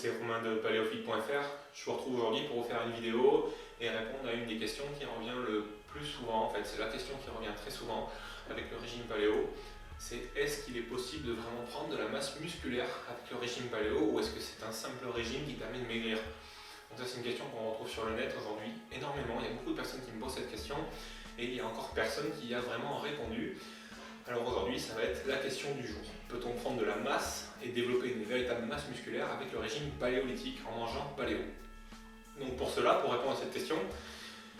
c'est Romain de paléophyte.fr. Je vous retrouve aujourd'hui pour vous faire une vidéo et répondre à une des questions qui revient le plus souvent. En fait, c'est la question qui revient très souvent avec le régime paléo. C'est est-ce qu'il est possible de vraiment prendre de la masse musculaire avec le régime paléo ou est-ce que c'est un simple régime qui permet de maigrir? Donc ça, c'est une question qu'on retrouve sur le net aujourd'hui énormément. Il y a beaucoup de personnes qui me posent cette question et il y a encore personne qui y a vraiment répondu. Alors aujourd'hui, ça va être la question du jour. Peut-on prendre de la masse et développer une véritable masse musculaire avec le régime paléolithique en mangeant paléo? Donc pour cela, pour répondre à cette question,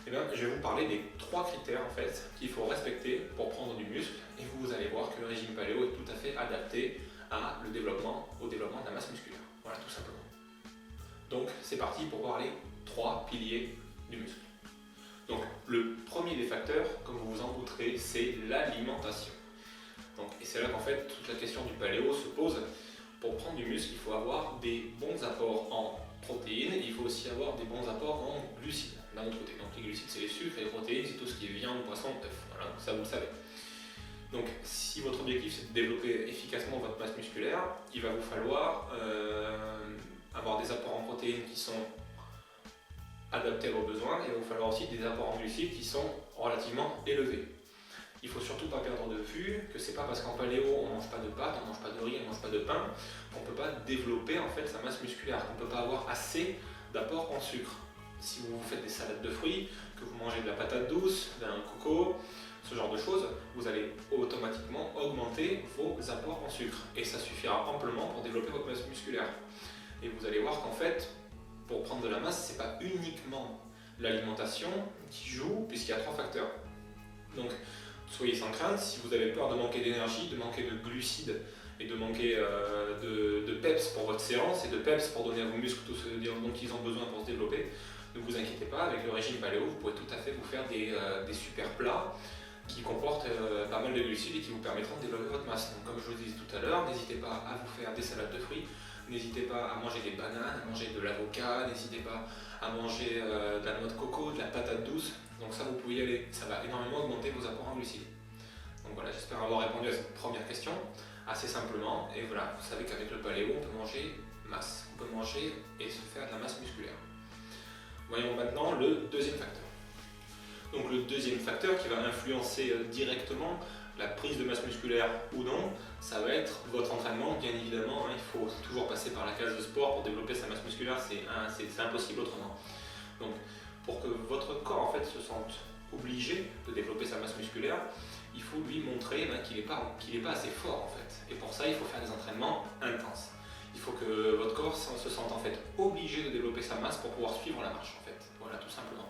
je vais vous parler des 3 critères en fait, qu'il faut respecter pour prendre du muscle et vous allez voir que le régime paléo est tout à fait adapté au développement de la masse musculaire. Voilà, tout simplement. Donc c'est parti pour voir les 3 piliers du muscle. Donc le premier des facteurs, comme vous vous en douterez, c'est l'alimentation. Et c'est là qu'en fait toute la question du paléo se pose. Pour prendre du muscle, il faut avoir des bons apports en protéines et il faut aussi avoir des bons apports en glucides d'un autre côté. Donc les glucides c'est les sucres et les protéines c'est tout ce qui est viande, poisson, œuf. Voilà, ça vous le savez. Donc si votre objectif c'est de développer efficacement votre masse musculaire, il va vous falloir avoir des apports en protéines qui sont adaptés à vos besoins et il va vous falloir aussi des apports en glucides qui sont relativement élevés. Il ne faut surtout pas perdre de vue que c'est pas parce qu'en paléo on ne mange pas de pâtes, on ne mange pas de riz, on ne mange pas de pain qu'on ne peut pas développer en fait sa masse musculaire, qu'on ne peut pas avoir assez d'apports en sucre. Si vous faites des salades de fruits, que vous mangez de la patate douce, d'un coco, ce genre de choses, vous allez automatiquement augmenter vos apports en sucre et ça suffira amplement pour développer votre masse musculaire. Et vous allez voir qu'en fait, pour prendre de la masse, c'est pas uniquement l'alimentation qui joue puisqu'il y a 3 facteurs. Donc soyez sans crainte, si vous avez peur de manquer d'énergie, de manquer de glucides et de manquer de peps pour votre séance et de peps pour donner à vos muscles tout ce dont ils ont besoin pour se développer, ne vous inquiétez pas, avec le régime paléo, vous pouvez tout à fait vous faire des super plats qui comportent pas mal de glucides et qui vous permettront de développer votre masse. Donc, comme je vous le disais tout à l'heure, n'hésitez pas à vous faire des salades de fruits, n'hésitez pas à manger des bananes, à manger de l'avocat, n'hésitez pas à manger de la noix de coco, de la patate douce. Donc ça, vous pouvez y aller, ça va énormément augmenter vos apports en glucides. Donc voilà, j'espère avoir répondu à cette première question assez simplement. Et voilà, vous savez qu'avec le paléo, on peut manger masse, on peut manger et se faire de la masse musculaire. Voyons maintenant le deuxième facteur. Donc le deuxième facteur qui va influencer directement la prise de masse musculaire ou non, ça va être votre entraînement, bien évidemment. Il faut toujours passer par la case de sport pour développer sa masse musculaire, c'est impossible autrement. Donc pour que votre corps en fait se sente obligé de développer sa masse musculaire, il faut lui montrer qu'il n'est pas assez fort en fait. Et pour ça, il faut faire des entraînements intenses. Il faut que votre corps se sente en fait obligé de développer sa masse pour pouvoir suivre la marche en fait. Voilà, tout simplement.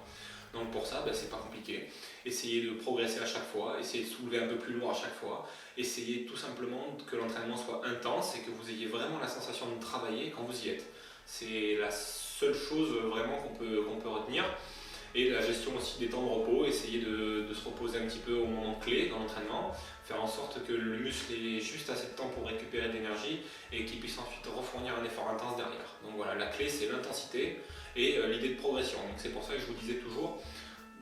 Donc pour ça, c'est pas compliqué. Essayez de progresser à chaque fois, essayez de soulever un peu plus lourd à chaque fois. Essayez tout simplement que l'entraînement soit intense et que vous ayez vraiment la sensation de travailler quand vous y êtes. C'est la seule chose vraiment qu'on peut retenir. Et la gestion aussi des temps de repos, essayer de se reposer un petit peu au moment clé dans l'entraînement, faire en sorte que le muscle ait juste assez de temps pour récupérer de l'énergie et qu'il puisse ensuite refournir un effort intense derrière. Donc voilà, la clé c'est l'intensité et l'idée de progression. Donc c'est pour ça que je vous disais toujours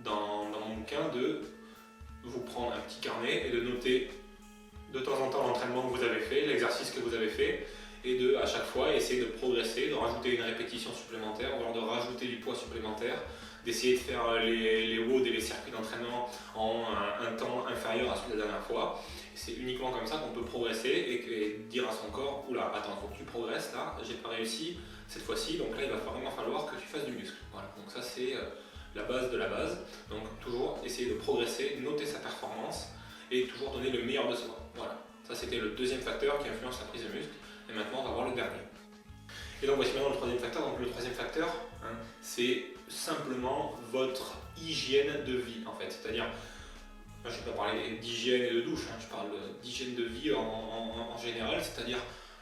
dans mon bouquin de vous prendre un petit carnet et de noter de temps en temps l'entraînement que vous avez fait, l'exercice que vous avez fait et de à chaque fois essayer de progresser, de rajouter une répétition supplémentaire, voire de rajouter du poids supplémentaire, d'essayer de faire les WOD et les circuits d'entraînement en un temps inférieur à celui de la dernière fois. C'est uniquement comme ça qu'on peut progresser et dire à son corps « Oula, attends, il faut que tu progresses là, j'ai pas réussi cette fois-ci, donc là il va vraiment falloir que tu fasses du muscle. » Voilà, donc ça c'est la base de la base. Donc toujours essayer de progresser, noter sa performance et toujours donner le meilleur de soi. Voilà, ça c'était le deuxième facteur qui influence la prise de muscle. Et maintenant on va voir le dernier. Et donc voici maintenant le troisième facteur. Donc le troisième facteur, c'est simplement votre hygiène de vie en fait. C'est-à-dire, je ne vais pas parler d'hygiène et de douche, je parle d'hygiène de vie en général, c'est-à-dire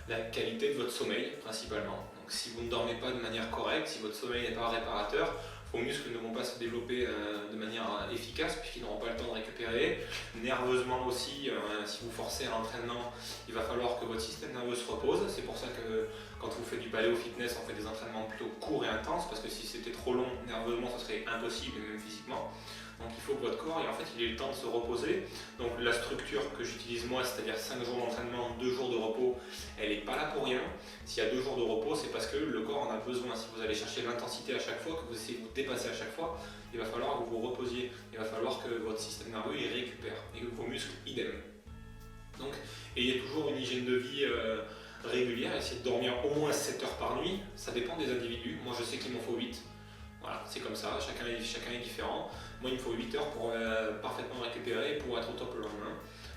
la qualité de votre sommeil principalement. Donc si vous ne dormez pas de manière correcte, si votre sommeil n'est pas réparateur, vos muscles ne vont pas se développer de manière efficace puisqu'ils n'auront pas le temps de récupérer. Nerveusement aussi, si vous forcez à l'entraînement, il va falloir que votre système nerveux se repose. C'est pour ça que quand vous faites du paléo fitness, on fait des entraînements plutôt courts et intenses parce que si c'était trop long nerveusement, ce serait impossible et même physiquement. Donc il faut que votre corps et en fait il ait le temps de se reposer. Donc la structure que j'utilise moi, c'est-à-dire 5 jours d'entraînement, 2 jours de repos, elle n'est pas là pour rien. S'il y a 2 jours de repos, c'est parce que le corps en a besoin. Si vous allez chercher l'intensité à chaque fois, que vous essayez de vous dépasser à chaque fois, il va falloir que vous vous reposiez. Il va falloir que votre système nerveux il récupère et que vos muscles idem. Donc ayez toujours une hygiène de vie régulière, essayez de dormir au moins 7 heures par nuit. Ça dépend des individus. Moi je sais qu'il m'en faut 8. Voilà, c'est comme ça, chacun est différent. Moi, il me faut 8 heures pour parfaitement récupérer, pour être au top le lendemain.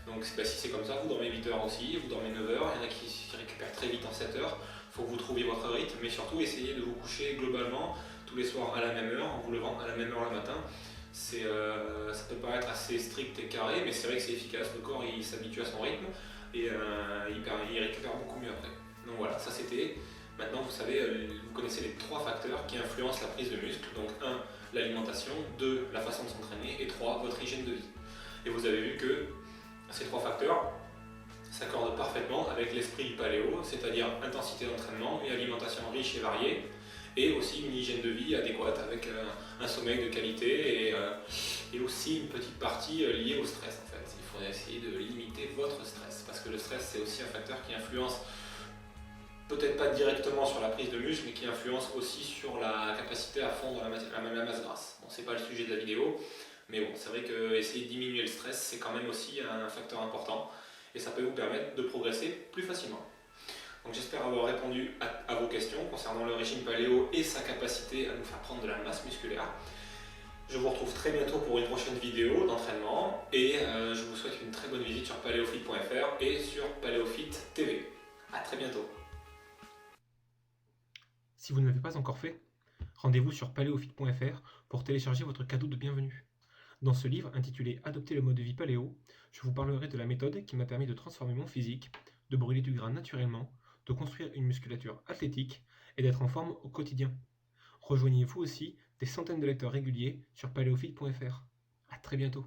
Donc, si c'est comme ça, vous dormez 8 heures aussi, vous dormez 9 heures. Il y en a qui récupèrent très vite en 7 heures. Il faut que vous trouviez votre rythme, mais surtout, essayez de vous coucher globalement tous les soirs à la même heure, en vous levant à la même heure le matin. Ça peut paraître assez strict et carré, mais c'est vrai que c'est efficace. Le corps, il s'habitue à son rythme et il récupère beaucoup mieux après. Donc voilà, ça c'était. Maintenant, vous savez, vous connaissez les 3 facteurs qui influencent la prise de muscle. Donc 1, l'alimentation, 2, la façon de s'entraîner et 3, votre hygiène de vie. Et vous avez vu que ces 3 facteurs s'accordent parfaitement avec l'esprit du paléo, c'est-à-dire intensité d'entraînement, une alimentation riche et variée, et aussi une hygiène de vie adéquate avec un sommeil de qualité et aussi une petite partie liée au stress en fait. Il faudrait essayer de limiter votre stress, parce que le stress c'est aussi un facteur qui influence peut-être pas directement sur la prise de muscle, mais qui influence aussi sur la capacité à fondre la masse grasse. Bon, c'est pas le sujet de la vidéo, mais bon, c'est vrai que essayer de diminuer le stress, c'est quand même aussi un facteur important, et ça peut vous permettre de progresser plus facilement. Donc j'espère avoir répondu à vos questions concernant le régime paléo et sa capacité à nous faire prendre de la masse musculaire. Je vous retrouve très bientôt pour une prochaine vidéo d'entraînement, et je vous souhaite une très bonne visite sur paleofit.fr et sur Paleofit TV. A très bientôt. Si vous ne l'avez pas encore fait, rendez-vous sur paleofit.fr pour télécharger votre cadeau de bienvenue. Dans ce livre intitulé Adopter le mode de vie paléo, je vous parlerai de la méthode qui m'a permis de transformer mon physique, de brûler du gras naturellement, de construire une musculature athlétique et d'être en forme au quotidien. Rejoignez vous aussi des centaines de lecteurs réguliers sur paleofit.fr. A très bientôt.